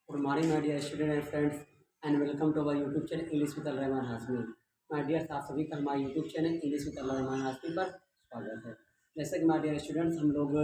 Good morning, my dear student and friends, and welcome to our YouTube channel English with Al-Rahman Hasmi. My dear आप सभी का हमारे YouTube channel English with Al-Rahman Hasmi पर स्वागत है। जैसे कि my dear students, हम लोग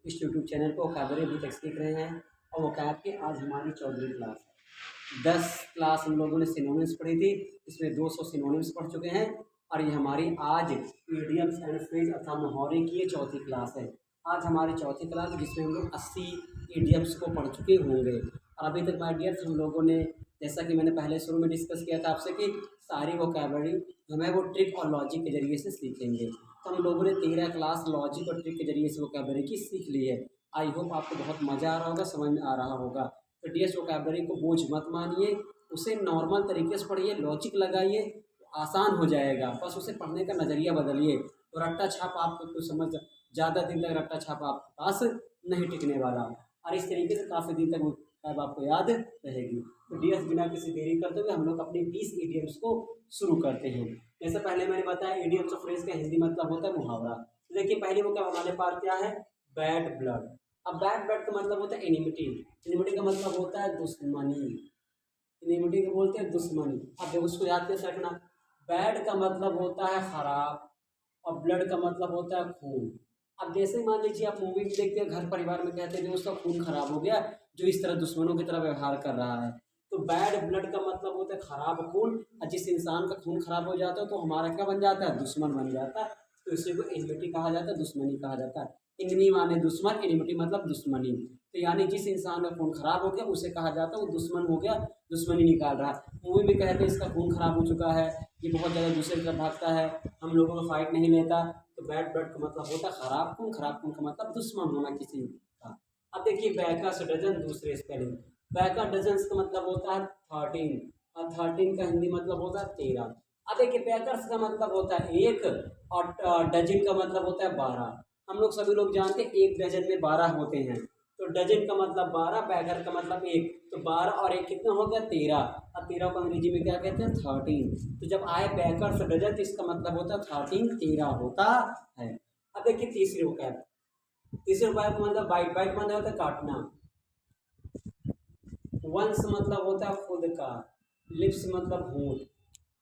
इस YouTube चैनल को वोकैबुलरी अभी तक सीख रहे हैं और वोकैब की आज हमारी 14वीं क्लास है। 10 क्लास हम लोगों ने सिनोनिम्स पढ़ी थी, इसमें 200 सिनोनिम्स पढ़ चुके हैं और ये हमारी आज इडियम्स एंड फ्रेज अर्थात मुहावरे की ये चौथी क्लास है। आज हमारी चौथी क्लास है जिसमें हम लोग 80 इडियम्स को पढ़ चुके होंगे। और अभी तक माय डियर्स हम लोगों ने, जैसा कि मैंने पहले शुरू में डिस्कस किया था आपसे, कि सारी वोकैबुलरी हमें वो ट्रिक और लॉजिक के जरिए से सीखेंगे। तो हम लोगों ने 13 क्लास लॉजिक और ट्रिक के जरिए से वोकैबुलरी की सीख ली है। आई होप आपको बहुत मज़ा आ रहा होगा, समझ में आ रहा होगा। तो डियर्स, वोकैबुलरी को बोझ मत मानिए, उसे नॉर्मल तरीके से पढ़िए, लॉजिक लगाइए, आसान हो जाएगा। बस उसे पढ़ने का नज़रिया बदलिए तो रट्टा छाप आपको कुछ समझ, ज़्यादा दिन तक रट्टा छाप आपके पास नहीं टिकने वाला और इस तरीके से काफ़ी दिन तक अब आपको याद रहेगी। तो डियर्स, बिना किसी देरी करते हुए हम लोग अपने 20 इडियम्स को शुरू करते हैं। जैसे पहले मैंने बताया, इडियम्स और फ्रेज का हिंदी मतलब होता है मुहावरा। तो देखिए, पहले वो क्या हमारे पास क्या है, बैड ब्लड। अब बैड ब्लड का मतलब होता है एनिमिटी। एनिमिटी का मतलब होता है दुश्मनी। एनिमिटी को बोलते हैं दुश्मनी। अब देखो, उसको याद कैसे रखना। बैड का मतलब होता है खराब और ब्लड का मतलब होता है खून। अब जैसे मान लीजिए आप मूवी भी देखते हैं, घर परिवार में कहते हैं जो उसका खून खराब हो गया, जो इस तरह दुश्मनों की तरह व्यवहार कर रहा है। तो बैड ब्लड का मतलब होता है खराब खून, और जिस इंसान का खून खराब हो जाता है तो हमारा क्या बन जाता है, दुश्मन बन जाता है। तो इसी को एनिमिटी कहा जाता है, दुश्मनी कहा जाता है। इनमी माने दुश्मन, एनिमिटी मतलब दुश्मनी। तो यानी जिस इंसान का खून खराब हो गया उसे कहा जाता है वो दुश्मन हो गया, दुश्मनी निकाल रहा है। मूवी में कहते हैं इसका खून खराब हो चुका है, ये बहुत ज़्यादा दूसरे की तरफ भागता है, हम लोगों को फाइट नहीं लेता। तो बैड ब्लड का मतलब होता है खराब खून, खराब खून का मतलब दुश्मन होना किसी का। अब देखिए, बैकर्स डजन दूसरे स्पेलिंग। बैकर डजन्स का मतलब होता है 13 और 13 का हिंदी मतलब होता है 13। अब देखिए, बैकर्स का मतलब होता है एक और डजन का मतलब होता है 12। हम लोग सभी लोग जानते हैं एक डजन में 12 होते हैं, तो डजन का मतलब 12, बैकर का मतलब एक। तो 12 और एक कितना हो गया, 13। और 13 को अंग्रेजी में क्या कहते हैं, 13। तो जब आए बैकर्स डजन तो इसका मतलब होता है 13, 13 होता है। अब देखिए तीसरी वोकैब। तीसरे वोकैब का मतलब बाइट। बाइट मतलब होता है काटना। वंश मतलब होता है खुद का। लिप्स मतलब होंठ।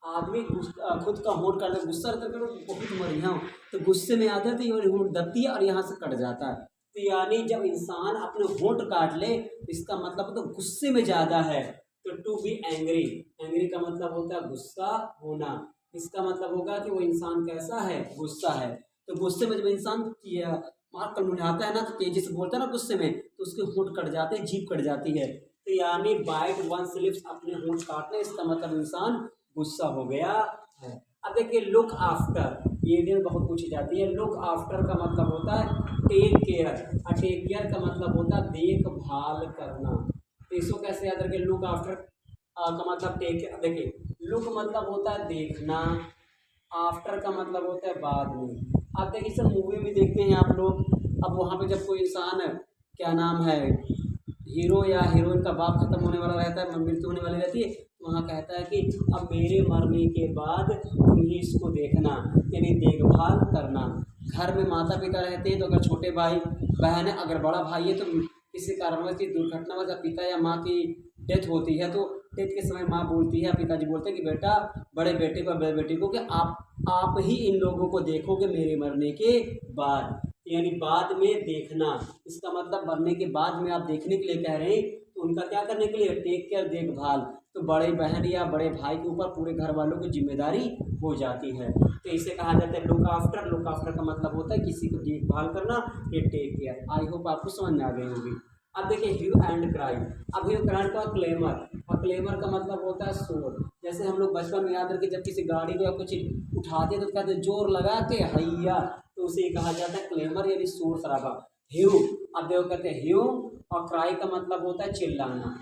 आदमी खुद का होंठ काटता है, गुस्सा करके बहुत मर गया हूँ, तो गुस्से में आता है तो ये होंठ दबती है और यहाँ से कट जाता है। तो यानी जब इंसान अपने होंठ काट ले, इसका मतलब तो गुस्से में ज़्यादा है। तो टू बी एंग्री, एंग्री का मतलब होता है गुस्सा होना। इसका मतलब होगा कि वो इंसान कैसा है, गुस्सा है। तो गुस्से में जब इंसान मार कर मुझाता है ना, तो तेजी से बोलता है ना गुस्से में, तो उसके होंठ कट जाते हैं, जीभ कट जाती है। तो यानी बाइट वंस लिप्स, अपने होंठ काटने, इसका मतलब इंसान गुस्सा हो गया है। अब देखिए, लुक आफ्टर, ये भी बहुत पूछी जाती है। लुक आफ्टर का मतलब होता है टेक केयर, और टेक केयर का मतलब होता है देखभाल करना। तो इसको कैसे याद रखें, लुक आफ्टर का मतलब टेक केयर। देखिए, लुक मतलब होता है देखना, आफ्टर का मतलब होता है बाद में। आप देखिए, सब मूवी में देखते हैं आप लोग। अब वहाँ पे जब कोई इंसान, क्या नाम है, हीरो या हीरोइन का बाप खत्म होने वाला रहता है, मृत्यु होने वाली रहती है, तो वहाँ कहता है कि अब मेरे मरने के बाद तुम ही इसको देखना, यानी देखभाल करना। घर में माता पिता रहते हैं तो अगर छोटे भाई बहन है, अगर बड़ा भाई है, तो किसी कारणवश की दुर्घटनावश जब पिता या माँ की डेथ होती है, तो डेथ के समय माँ बोलती है, पिताजी बोलते हैं कि बेटा, बड़े बेटे को बड़े बेटी को, कि आप ही इन लोगों को देखोगे मेरे मरने के बाद, यानी बाद में देखना। इसका मतलब मरने के बाद में आप देखने के लिए कह रहे हैं, तो उनका क्या करने के लिए, टेक केयर, देखभाल। तो बड़े बहन या बड़े भाई के ऊपर पूरे घर वालों की जिम्मेदारी हो जाती है। तो इसे कहा जाता है लुक आफ्टर। लुक आफ्टर का मतलब होता है किसी को देखभाल करना, ये टेक केयर। आई होप आपको समझ में आ गई होगी। अब देखिए, ह्यू एंड क्राई। अब ह्यू क्राई का क्लेमर, और क्लेमर का मतलब होता है शोर। जैसे हम लोग बचपन में याद रखें, जब किसी गाड़ी को या कुछ उठाते तो कहते जोर लगा के हैया, तो उसे कहा जाता है क्लेमर, यानी शोर शराबा। ह्यू, अब देखो कहते हैं ह्यू, और क्राई का मतलब होता है चिल्लाना,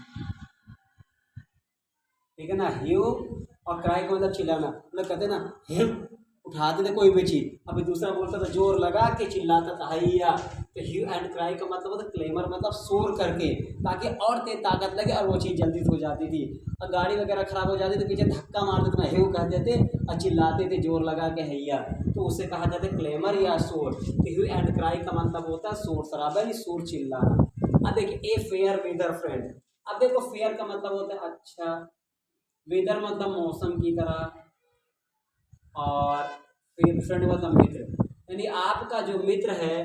ठीक है ना। ह्यू और क्राई का मतलब चिल्लाना, मतलब कहते हैं ना हिम, उठाते थे कोई भी चीज, अभी दूसरा बोलता था जोर लगा के चिल्लाता था हैया। तो ह्यू एंड क्राई का मतलब होता है क्लेमर, मतलब शोर करके, ताकि और तेज ताकत लगे और वो चीज़ जल्दी से हो जाती थी। और गाड़ी वगैरह खराब हो जाती तो पीछे धक्का मारते तो ह्यू कहते थे और चिल्लाते थे जोर लगा के हैया, तो उसे कहा जाता है क्लेमर या शोर। तो ह्यू एंड क्राई का मतलब होता है शोर शराबा, यानी शोर चिल्लाना। अब देखिए, ए फेयर वेदर फ्रेंड। अब देखो फेयर का मतलब होता है अच्छा, वेदर मतलब मौसम की तरह, और फिर फ्रेंड मतलब मित्र, यानी आपका जो मित्र है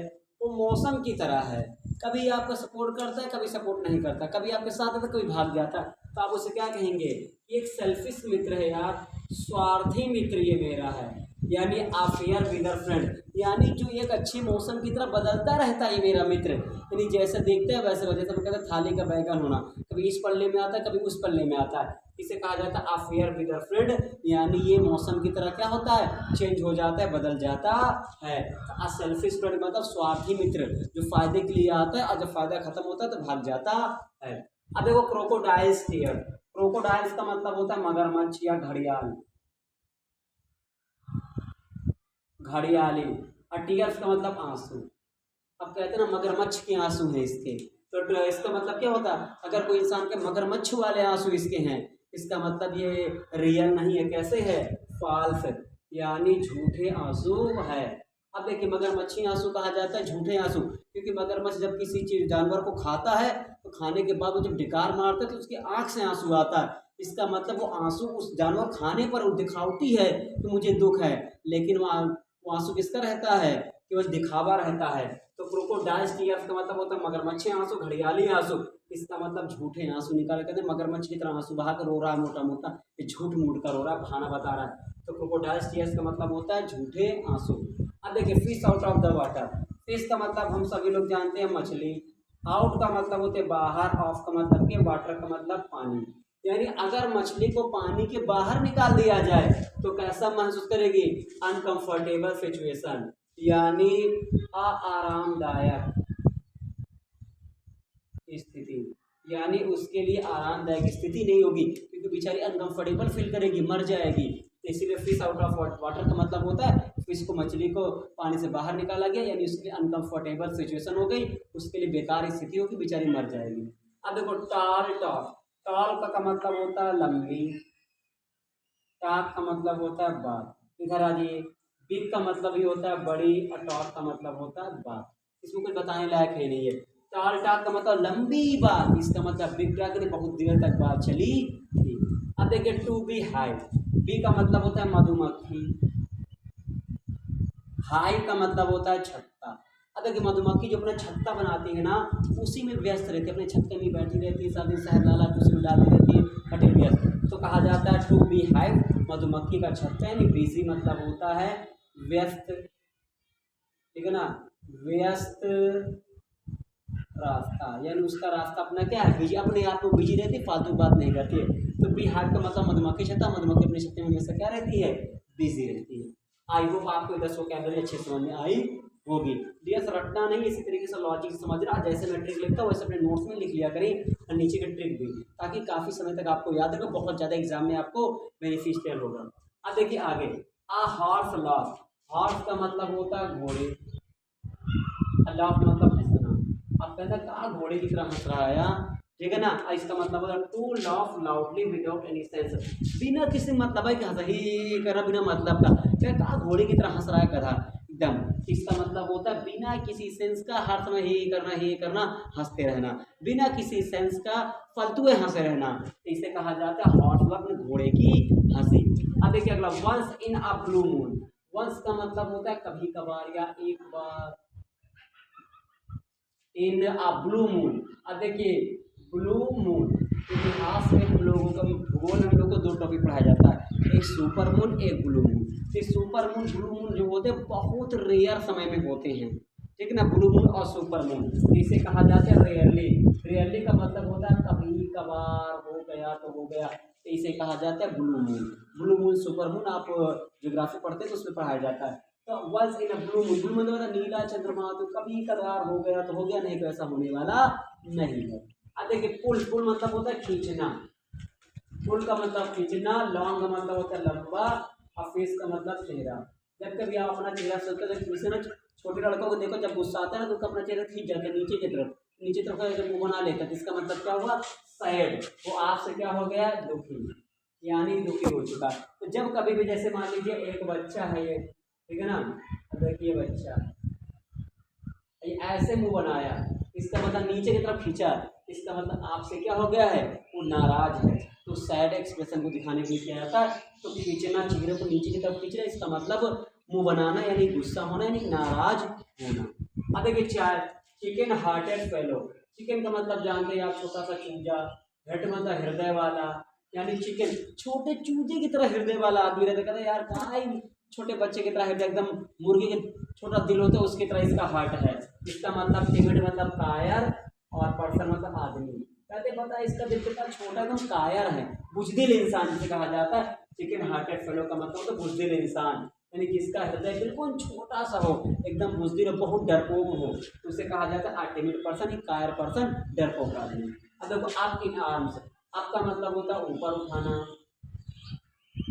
वो मौसम की तरह है, कभी आपका सपोर्ट करता है कभी सपोर्ट नहीं करता, कभी आपके साथ आता है कभी भाग जाता है, तो आप उसे क्या कहेंगे, ये एक सेल्फिश मित्र है यार, स्वार्थी मित्र ये मेरा है, यानी अफेयर विदर फ्रेंड, यानी जो एक अच्छे मौसम की तरह बदलता रहता है ये मेरा मित्र, यानी जैसे देखते हैं वैसे वजह से हम कहते हैं थाली का बैगन होना, कभी इस पल्ले में आता है कभी उस पल्ले में आता है, इसे कहा जाता है अफेयर विदर फ्रेंड, यानी ये मौसम की तरह क्या होता है, चेंज हो जाता है, बदल जाता है। सेल्फिश फ्रेंड मतलब स्वार्थी मित्र, जो फायदे के लिए आता है और जब फायदा खत्म होता है तो भाग जाता है। अब देखो क्रोकोडाइल्स टीयर, क्रोकोडाइल्स का मतलब होता है मगरमच्छ या घड़ियाल, घड़ियाली, और टीयर्स का मतलब आंसू। अब कहते हैं ना मगरमच्छ के आंसू हैं इसके, तो इसका मतलब क्या होता है, अगर कोई इंसान के मगरमच्छ वाले आंसू इसके हैं, इसका मतलब ये रियल नहीं है, कैसे है, फॉल्स, यानी झूठे आंसू है। अब देखिए मगरमच्छी आंसू कहा जाता है झूठे आंसू, क्योंकि मगरमच्छ जब किसी चीज जानवर को खाता है तो खाने के बाद वो जब डिकार मारता है तो उसकी आंख से आंसू आता है, इसका मतलब वो आंसू उस जानवर खाने पर दिखावटी है कि मुझे दुख है, लेकिन वो आंसू किसका रहता है, केवल दिखावा रहता है। तो क्रोकोडाइल्स टीयर्स का मतलब होता है मगरमच्छी आंसू, घड़ियाली आंसू, इसका मतलब झूठे आंसू निकाल, कहते हैं मगरमच्छ की तरह आंसू बहा कर रो रहा है मोटा मोटा, ये झूठ मूठ कर रो रहा है, बहाना बता रहा है, तो क्रोकोडाइल्स टीयर्स का मतलब होता है झूठे आंसू। अब देखिए fish out of the water, fish का मतलब हम सभी लोग जानते हैं मछली, आउट का मतलब होते हैं बाहर, ऑफ का मतलब के, वाटर का मतलब पानी, यानी अगर मछली को पानी के बाहर निकाल दिया जाए तो कैसा महसूस करेगी, अनकंफर्टेबल सिचुएशन, यानी आरामदायक स्थिति, यानी उसके लिए आरामदायक स्थिति नहीं होगी, क्योंकि बेचारी अनकंफर्टेबल फील करेगी, मर जाएगी, तो इसीलिए फिश आउट ऑफ वाटर का मतलब होता है फिश को, मछली को पानी से बाहर निकाला गया, यानी उसके लिए अनकंफर्टेबल सिचुएशन हो गई, उसके लिए बेकार स्थिति होगी, बेचारी मर जाएगी। अब देखो टाल टॉक, टाल का मतलब होता है लंबी, टाक का मतलब होता है बात, इधर आ जाइए, बिग का मतलब ही होता है बड़ी, और टॉक का मतलब होता है बात, इसमें कुछ बताने लायक है नहीं है। टाल टाक का मतलब लंबी बात, इसका मतलब बिग टाक ने बहुत देर तक बात चली थी। अब देखिए टू बी हाई, बी का मतलब होता है मधुमक्खी, हाई का मतलब होता है छत्ता। अब देखिए मधुमक्खी जो अपना छत्ता बनाती है ना, उसी में व्यस्त रहती है, अपने छत्ते में बैठी रहती है, साथ शहद लाला उसी में डालती रहती है, कटे व्यस्त, तो कहा जाता है टू बी हाइव, मधुमक्खी का छत्ता, यानी बिजी मतलब होता है व्यस्त, ठीक है ना, व्यस्त रास्ता, यानी उसका रास्ता अपना क्या है, बिजी, अपने आप को बिजी रहती है, फालतू बात नहीं करती है, तो बी हाइव का मतलब मधुमक्खी छत्ता, मधुमक्खी अपने छत्ते में हमेशा क्या रहती है, बिजी रहती है। आई होप आपको 10 वोकैबुलरी अच्छे समझ में आई होगी। डियर्स रटना नहीं, इसी तरीके से लॉजिक समझना, जैसे मैं ट्रिक लिखता हूँ वैसे अपने नोट्स में लिख लिया करें, और नीचे के ट्रिक भी, ताकि काफ़ी समय तक आपको याद रहे, बहुत ज़्यादा एग्जाम में आपको बेनिफिशियल होगा। अब देखिए आगे, आ हॉर्स लाफ, हॉर्स का मतलब होता है घोड़े, लाफ मतलब हंसना, अब कहता है कहा घोड़े की तरह हंस रहा है यार, ठीक है ना, इसका मतलब होता है to laugh loudly without any sense, बिना किसी मतलब है कि हंस ही कर रहा, बिना मतलब का, क्या कहा घोड़े की तरह हंस रहा है गधा एकदम, इसका मतलब होता है बिना किसी सेंस का, हर समय ही करना, हंसते रहना, बिना किसी सेंस का फालतू हंसे रहना, इसे कहा जाता है हॉर्स लाफ, घोड़े की हंसी। अब देखिए अगला, once in a blue moon, once का मतलब होता है कभी कभार या एक बार, इन अ ब्लू मून, अब देखिए ब्लू मून, इतिहास में हम लोगों का भूगोल में हम लोग को दो टॉपिक पढ़ाया जाता है, एक सुपर मून एक ब्लू मून, तो सुपर मून ब्लू मून जो होते हैं बहुत रेयर समय में होते हैं, ठीक है ना, ब्लू मून और सुपर मून, तो इसे कहा जाता है रेयरली, रेयरली का मतलब होता है कभी कभार हो गया तो हो गया, तो इसे कहा जाता है blue moon, blue moon super moon आप ज्योग्राफी पढ़ते हैं तो उसमें पढ़ाया जाता है। तो once in a blue moon, blue मतलब नीला चंद्रमा, तो कभी कभार हो गया तो हो गया, नहीं तो ऐसा होने वाला नहीं है। अब देखिए पुल, पुल मतलब होता है खींचना, पुल का मतलब खींचना, लॉन्ग का मतलब होता है लंबा, और फेस का मतलब चेहरा, जब कभी आप अपना चेहरा सोचते हैं जैसे ना, छोटे लड़कों को देखो जब गुस्सा आता है ना तो उसका अपना चेहरा खींच जाता है नीचे की तरफ, नीचे तरफ का जब मुंह बना लेता है, जिसका मतलब क्या हुआ, सैड, वो आपसे क्या हो गया, दुखी, यानी दुखी हो चुका। तो जब कभी भी जैसे मान लीजिए एक बच्चा है ये, ठीक है ना, देखिए बच्चा ये ऐसे मुंह बनाया, इसका मतलब नीचे की तरफ खींचा, इसका मतलब आपसे क्या हो गया है, वो नाराज है। तो सैड एक्सप्रेशन को दिखाने के लिए क्या जाता है, तो खींचना, चेहरे को नीचे की तरफ खींचना, इसका मतलब मुंह बनाना यानी गुस्सा होना यानी नाराज होना। अब देखिए चार, चिकन हार्टेड फेलो। चिकन का मतलब जानते हैं आप, छोटा सा चूजा। हेट मतलब हृदय वाला, यानी चिकन छोटे चूजे की तरह हृदय वाला आदमी रहता, कहता है यार कहाँ ही छोटे बच्चे की तरह हृदय, एकदम मुर्गी के छोटा दिल होता है उसकी तरह इसका हार्ट है। इसका मतलब टिमिड मतलब कायर, और पर्सन मतलब आदमी। कहते पता है इसका दिल कितना छोटा, एकदम कायर है, बुजदिल इंसान जिसे कहा जाता है। चिकन हार्टेड फेलो का मतलब तो बुजदिल इंसान, यानी जिसका हृदय बिल्कुल छोटा सा हो, एकदम बुजदिल, बहुत डरपोक हो, तो उसे कहा जाता है आर्टिमिड पर्सन, कायर पर्सन, डरपोक आदमी। अब देखो आप इन आर्म्स, आपका मतलब होता है ऊपर उठाना,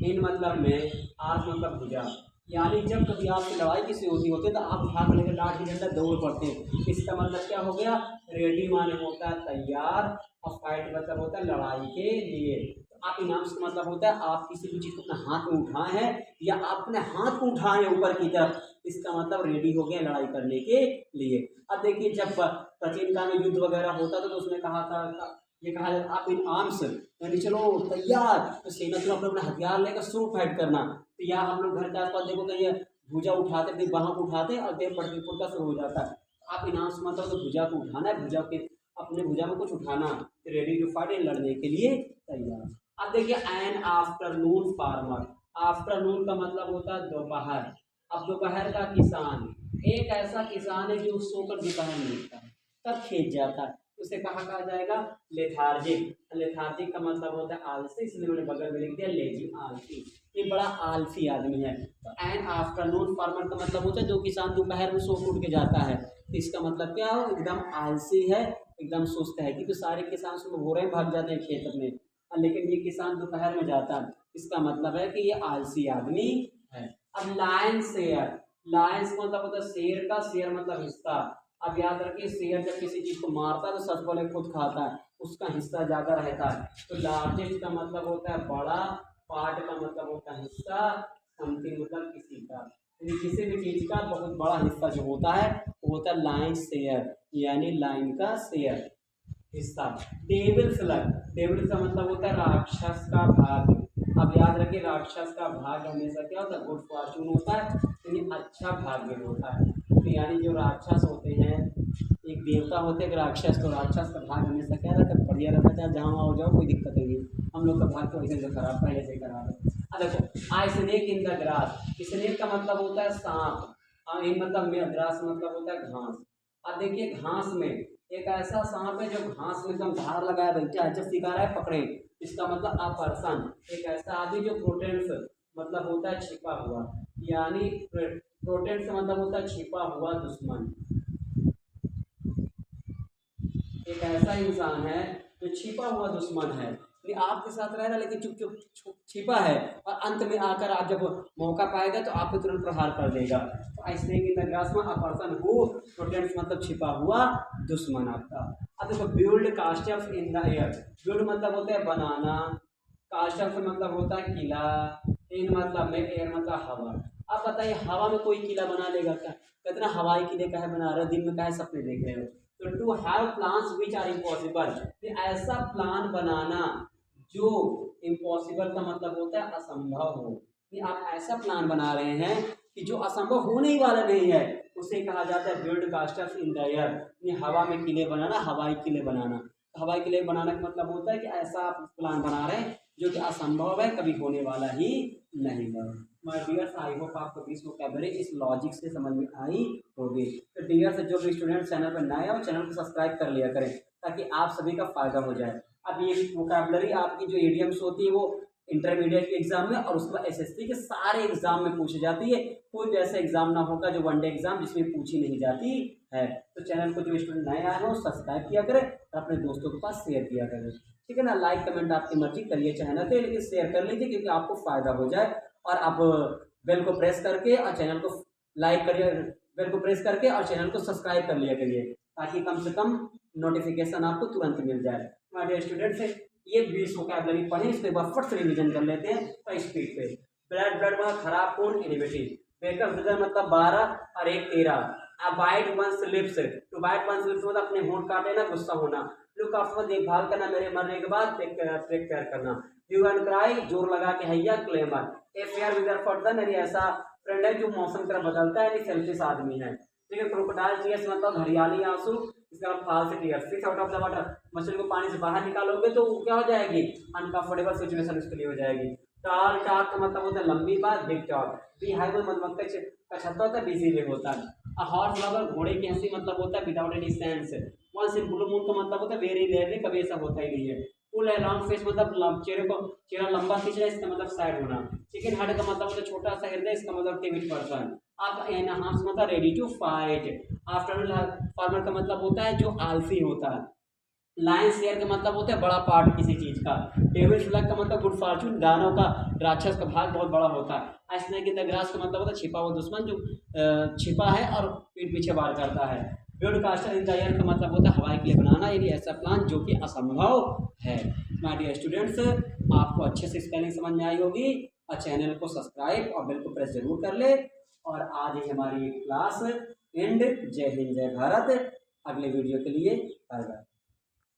इन मतलब में, आर्म मतलब भुजा, यानी जब कभी आपकी लड़ाई किसी होती है तो आप उठा कर लेकर लाठी डंडा दौड़ पड़ते हैं। इसका मतलब क्या हो गया, रेडी माने होता है तैयार, और फाइट मतलब होता है लड़ाई के लिए। तो आप इनाम्स का मतलब होता है आप किसी भी चीज़ को अपने हाथ में उठाए हैं, या आप अपने हाथ को उठाए हैं ऊपर की तरफ, इसका मतलब रेडी हो गए लड़ाई करने के लिए। अब देखिए जब प्राचीन काल में युद्ध वगैरह होता था तो उसमें कहा था, ये कहा जाता आप इन आर्म्स, यानी चलो तैयार, तो सेना चलो अपने अपने हथियार लेकर शुरू फाइट करना। तो यहाँ हम लोग घर के आसपास देखो कहीं भुजा उठाते, फिर बाहों को उठाते और देह पटरी का शुरू हो जाता है। आप इन आर्म्स मतलब तो भुजा को उठाना है, भुजा के अपने भुजा में कुछ उठाना, रेडी टू फाइट, लड़ने के लिए तैयार। अब देखिए एन आफ्टरनून फार्मर। आफ्टरनून का मतलब होता है दोपहर। अब दोपहर का किसान, एक ऐसा किसान है जो सोकर दोपहर में उठता है, तब खेत जाता है, उसे कहा जाएगा लेथार्जिक। लेथार्जिक का मतलब होता है आलसी, इसलिए मैंने बगल में लिख दिया लेजी, आलसी। ये बड़ा आलसी आदमी है। तो एन आफ्टरनून फार्मर का मतलब होता है जो किसान दोपहर में सो उठ के जाता है, तो इसका मतलब क्या हो, एकदम आलसी है, एकदम सुस्त है, क्योंकि सारे किसान सुबह भोरे में भाग जाते हैं खेत में, लेकिन ये किसान दोपहर में जाता है, इसका मतलब है कि ये आलसी आदमी है। अब लायन शेयर, लायंस मतलब होता है शेर का, शेयर मतलब हिस्सा। अब याद रखिए शेर जब किसी चीज को मारता है तो सबसे पहले खुद खाता है, उसका हिस्सा ज्यादा रहता है। तो लार्जेस्ट का मतलब होता है बड़ा, पार्ट का मतलब होता है हिस्सा, समथिंग मतलब किसी का, यानी किसी भी चीज का बहुत बड़ा हिस्सा जो होता है वो होता है लाइन शेयर, यानी लाइन का शेयर, हिस्सा। डेविल्स लक, डेविल्स का मतलब होता है राक्षस का भाग। अब याद रखिए राक्षस का भाग हमेशा क्या होता है, गुड फॉर्चून होता है, यानी अच्छा भाग्य होता है। तो यानी जो राक्षस होते हैं, एक देवता होते हैं राक्षस, तो राक्षस का भाग हमेशा क्या रहता है, बढ़िया रहता है, जहाँ आओ जाओ कोई दिक्कत नहीं। हम लोग का भाग तो ऐसे जो खराब, पहले से खराब है। अब देखो I snake in the grass, snake का मतलब होता है सांप, और इन मतलब में, ग्रास मतलब होता है घास। अब देखिए घास में एक ऐसा सांप है जो घास में एकदम धार लगाया बैठा है, जब शिकार है पकड़े, इसका मतलब अपर्सन। एक ऐसा आदमी जो प्रोटेंस मतलब होता है छिपा हुआ, यानी प्रोटेंस मतलब होता है छिपा हुआ दुश्मन। एक ऐसा इंसान है जो छिपा हुआ दुश्मन है, ये आपके साथ रह रहा है लेकिन चुप चुप छिपा है, और अंत में आकर आप जब मौका पाएगा तो आप पे तुरंत प्रहार कर देगा। तो ऐसे ही इन द ग्रास में अपर्सन हु प्रोटेंस मतलब छिपा हुआ दुश्मन आपका। अब देखो build casters in the air, build मतलब होता है बनाना, कास्टर्स मतलब होता है किला, इन मतलब में, एयर मतलब हवा। अब बताइए हवा में कोई किला बना लेगा क्या, कितना हवाई किले का है बना रहे हो, दिन में का है सपने देख रहे हो। तो to have plans which are impossible, ऐसा प्लान बनाना जो इम्पॉसिबल का मतलब होता है असंभव हो, कि आप ऐसा प्लान बना रहे हैं कि जो असंभव होने ही वाला नहीं है, उसे कहा जाता है build casters in the air, ये हवा में किले बनाना, हवाई किले बनाना। तो हवाई किले बनाने का मतलब होता है कि ऐसा आप प्लान बना रहे हैं जो कि असंभव है, कभी होने वाला ही नहीं है। माय डियर्स आई होप आपको दिस वोकैबुलरी इस लॉजिक से समझ में आई होगी। तो डियर्स जो भी स्टूडेंट चैनल पर नए हैं वो चैनल को सब्सक्राइब कर लिया करें, ताकि आप सभी का फायदा हो जाए। अब ये वोकैबुलरी आपकी जो इडियम्स होती है वो इंटरमीडिएट के एग्जाम में और उसके बाद एसएससी के सारे एग्जाम में पूछी जाती है। कोई भी ऐसा एग्जाम ना होगा जो वनडे एग्जाम जिसमें पूछी नहीं जाती है। तो चैनल को जो स्टूडेंट नए आए हो सब्सक्राइब किया करें और अपने दोस्तों के पास शेयर किया करें, ठीक है ना। लाइक कमेंट आपकी मर्जी करिए चाहे ना, तो लेकिन शेयर कर लीजिए क्योंकि आपको फायदा हो जाए। और आप बेल को प्रेस करके और चैनल को लाइक करिए, बेल को प्रेस करके और चैनल को सब्सक्राइब कर लिया करिए, ताकि कम से कम नोटिफिकेशन आपको तुरंत मिल जाए। हमारे स्टूडेंट से ये 20 वोकैबुलरी पढ़े, इसके बाद फट से रिविजन कर लेते हैं तो स्पीड पे। ब्लड, ब्लड मतलब खराब खून, इनिवेटिव। बेकअप रिजल्ट मतलब 12 और 1 13। Abide one's lips, to bite one's lips मतलब अपने होंठ काटे ना, गुस्सा होना। लुक आफ्टर देखभाल करना, मेरे मरने के बाद टेक केयर करना। ह्यू एंड क्राई जोर लगा के हैया क्लेमर। A fair weather for the यानी ऐसा फ्रेंड है जो मौसम की तरह बदलता है, यानी सेल्फिश आदमी है। ठीक है, क्रोकोडाइल टीयर्स मतलब हरियाली आंसू, इसका मतलब false tears. Fish out of the water, मछली को पानी से बाहर निकालोगे तो वो क्या हो जाएगी, अनकंफर्टेबल सिचुएशन उसके लिए हो जाएगी। टाल टाक का मतलब होता है लंबी बात, बिग टॉक। बी हाई मधुमक्खी का छत्ता होता है, बिजी लिव होता है। अ हॉर्स लवर घोड़े की हंसी मतलब होता है without any sense. Once in blue moon का मतलब होता है वेरी रेयरली, कभी ऐसा होता ही नहीं है। फुल है लॉन्ग फेस मतलब चेहरा लंबा खींचना, इसका मतलब सैड होना। चिकन हार्ट का मतलब होता है छोटा सा हृदय, इसका मतलब टिमिड पर्सन। आप एनहांस मतलब ready to fight. Afternoon farmer का मतलब होता है जो आलसी होता है। लायन शेयर का मतलब होता है बड़ा पार्ट किसी चीज का। डेविल्स लक का मतलब गुड फॉर्चून, दानव का राक्षस का भाग बहुत बड़ा होता है। स्नेक इन द ग्रास का मतलब होता है छिपा हुआ दुश्मन जो छिपा है और पीठ पीछे वार करता है। ब्रॉडकास्टर इन द एयर का मतलब होता है हवाई के लिए बनाना, यानी ऐसा प्लान जो कि असंभव है। माय डियर स्टूडेंट्स, आपको अच्छे से स्पेलिंग समझ में आई होगी और चैनल को सब्सक्राइब और बेल को प्रेस जरूर कर ले। और आज ही हमारी क्लास एंड। जय हिंद जय भारत। अगले वीडियो के लिए बाय बाय।